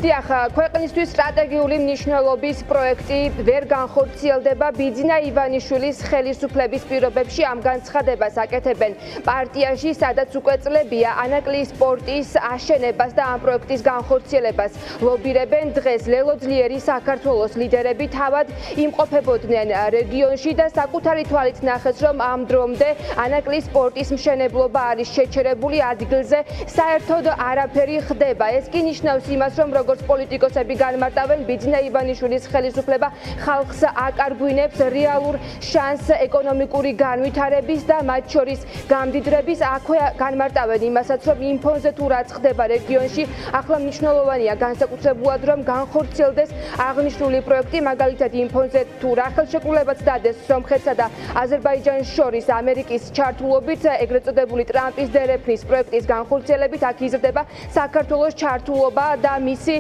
დიახ, ქვეყნისთვის სტრატეგიული მნიშვნელობის პროექტი ვერ განხორციელდება. ბიძინა ივანიშვილის ხელისუფლების პირობებში ამ განცხადებას აკეთებენ პარტიაში, სადაც უკვე წლებია ანაკლის პორტის აშენებას და ამ პროექტის განხორციელებას ლობირებენ. დღეს ლელო ძლიერი საქართველოს ლიდერები თავად იმყოფებოდნენ რეგიონში და საკუთარი თვალით ნახეს, რომ ამ დრომდე ანაკლის პორტის მშენებლობა არის შეჩერებული, ადგილზე საერთოდ არაფერი ხდება. ეს კი ნიშნავს იმას, რომ როგორც პოლიტიკოსები განმარტავენ, ბიძინა ივანიშვილის ხელისუფლება ხალხს აკარგვინებს რეალურ შანსს ეკონომიკური განვითარების და მათ შორის გამდიდრების. აქვე განმარტავენ იმასაც, რომ იმ ფონზე თუ რაც ხდება რეგიონში, ახლა მნიშვნელოვანია განსაკუთრებულად, რომ განხორციელდეს აღნიშნული პროექტი, მაგალითად იმ ფონზე თუ რა ხელშეკრულებაც დადეს სომხეთსა და აზერბაიჯანს შორის ამერიკის ჩართულობით, ეგრეთ წოდებული ტრამპის დერეფნის პროექტის განხორციელებით, აქ იზრდება საქართველოს ჩართულობა და მისი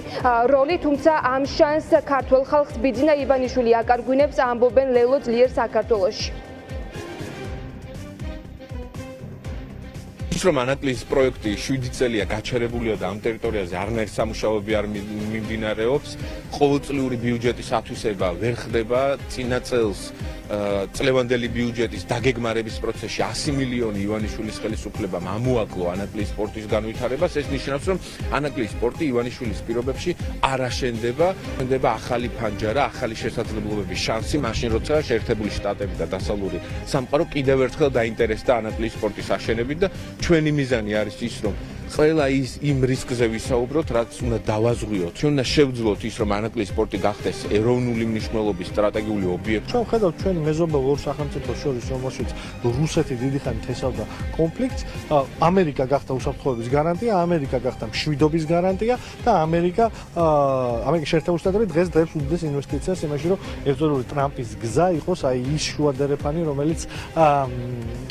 როლი, თუმცა ამ შანსს ქართველ ხალხს ბიძინა ივანიშვილი აკარგვინებს, ამბობენ ლელო ძლიერ საქართველოში. რომ ანაკლის პროექტი 7 წელია გაჩერებულია და ამ ტერიტორიაზე არნაირი სამუშაოები არ მიმდინარეობს, ყოველწლიური ბიუჯეტის ათვისება ვერ ხდება, წინა წელს წლევანდელი ბიუჯეტის დაგეგმარების პროცესში 100 მილიონი ივანიშვილის ხელისუფლებამ ამოაკლო ანაკლის პორტის განვითარებას. ეს ნიშნავს, რომ ანაკლის პორტი ივანიშვილის პირობებში არ აშენდება, შენდება ახალი ფანჯარა, ახალი შესაძლებლობების შანსი, მაშინ როცა შეერთებული შტატები და დასავლური სამყარო კიდევ ერთხელ დაინტერესდა ანაკლის პორტის აშენებით და ჩვენი მიზანი არის ის, რომ ყველა იმ რისკზე ვისაუბროთ, რაც უნდა დავაზღვიოთ. ჩვენ უნდა შევძლოთ ის, რომ ანაკლის პორტი გახდეს ეროვნული მნიშვნელობის სტრატეგიული ობიექტი. ჩვენ ხედავთ ჩვენ მეზობელ ორ სახელმწიფოს შორის, რომელშიც რუსეთი დიდი ხანით ესავდა კონფლიქტს, ამერიკა გახდა უსაფრთხოების გარანტია, ამერიკა გახდა მშვიდობის გარანტია და ამერიკის შეერთებული შტატები დღეს დღეებს უდიდეს ინვესტიციას იმაში, რომ ერთდროულად ტრამპის გზა იყოს აი ის შუადერეფანი,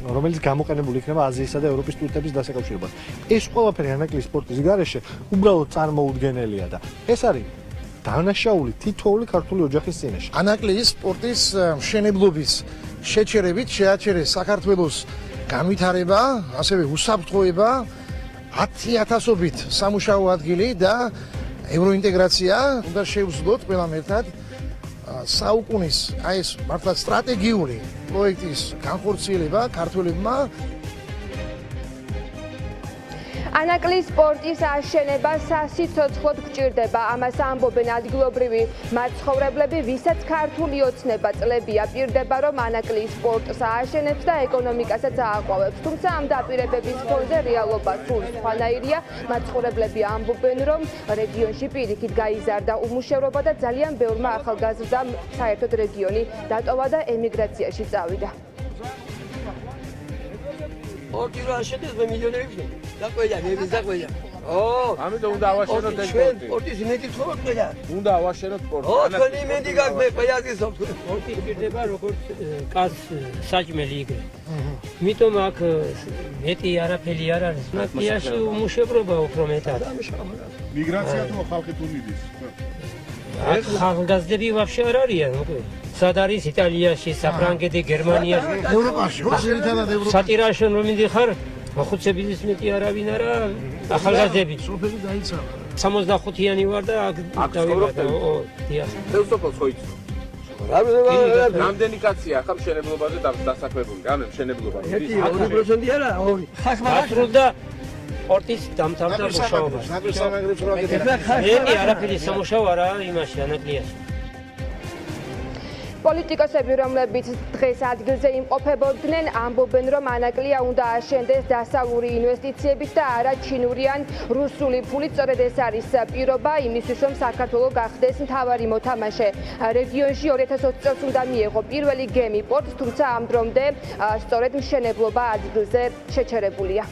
რომელიც გამოყენებული იქნება აზიისა და ევროპის ტვირთების დასაკავშირებლად. ეს ყველაფერი ანაკლის პორტის გარეშე უბრალოდ წარმოუდგენელია და ეს არის დანაშაული თითოეული ქართული ოჯახის წინაშე. ანაკლის პორტის მშენებლობის შეჩერებით შეაჩერეს საქართველოს განვითარება, ასევე უსაფრთხოება, 10,000-ობით სამუშაო ადგილი და ევროინტეგრაცია. უნდა შევძლოთ ყველამ ერთად საუკუნის აი ეს მართლა სტრატეგიული პროექტის განხორციელება ქართველებმა. ანაკლის პორტის აშენება სასიცოცხლოდ გჭირდება. ამას ამბობენ ადგილობრივი მაცხოვრებლები, ვისაც ქართული ოცნება წლებია პირდება, რომ ანაკლის პორტს ააშენებს და ეკონომიკასაც ააყვავებს. თუმცა ამ დაპირებების ფონზე რეალობა სულ სხვანაირია. მაცხოვრებლები ამბობენ, რომ რეგიონში პირიქით გაიზარდა უმუშევრობა და ძალიან ბევრმა ახალგაზრდამ საერთოდ რეგიონი დატოვა და ემიგრაციაში წავიდა. ორ აშენდეს მე მილიონები დაყვედა, დაყვედა. ამიტომ უნდა ავაშენოთ ეს ჩვენ პორტის იმედი ცხოვრობ ყველა. უნდა ავაშენოთ პორტი. თქვენი იმედი გაქვს, მე ყველას გისურვებთ. პორტი გჭირდება როგორც კაც საჭმელი იგრე. იმიტომ აქ მეტი არაფერი არ არის. ნაკიაში უმუშევრობა უფრო მეტად. მიგრაცია თუ ხალხი თუ მიდის. აქ ხალხგაზრდები ვაფშე არ არიან, უკვე. სად არის იტალიაში, საფრანგეთი, გერმანიაში, ევროპაში, ძირითადად ევროპაში. სატირაშენ რომ მიდიხარ, ხუცების მეტი არავინ არა, ახალგაზრდები. სოფელი დაიცალა. 65-იანი ვარ და აქ დავიბადა. დიახ. ხელსოფლს ხო იცნობ? რამდენი კაცია ახლა მშენებლობაზე დასაქმებული? რამე მშენებლობა? 2% არა, 2. გასრულდა პორტის დამთავრდა მუშაობა. მეტი არაფერი სამუშაო არა იმაში ანაკლიაში. პოლიტიკოსები, რომლებიც დღეს ადგილზე იმყოფებოდნენ, ამბობენ, რომ ანაკლია უნდა აშენდეს დასავლური ინვესტიციებით და არა ჩინური ან რუსული ფულით. სწორედ ეს არის პირობა იმისთვის, რომ საქართველო გახდეს მთავარი მოთამაშე რეგიონში. 2020 წელს უნდა მიეღო პირველი გემი პორტს, თუმცა ამ დრომდე სწორედ მშენებლობა ადგილზე შეჩერებულია.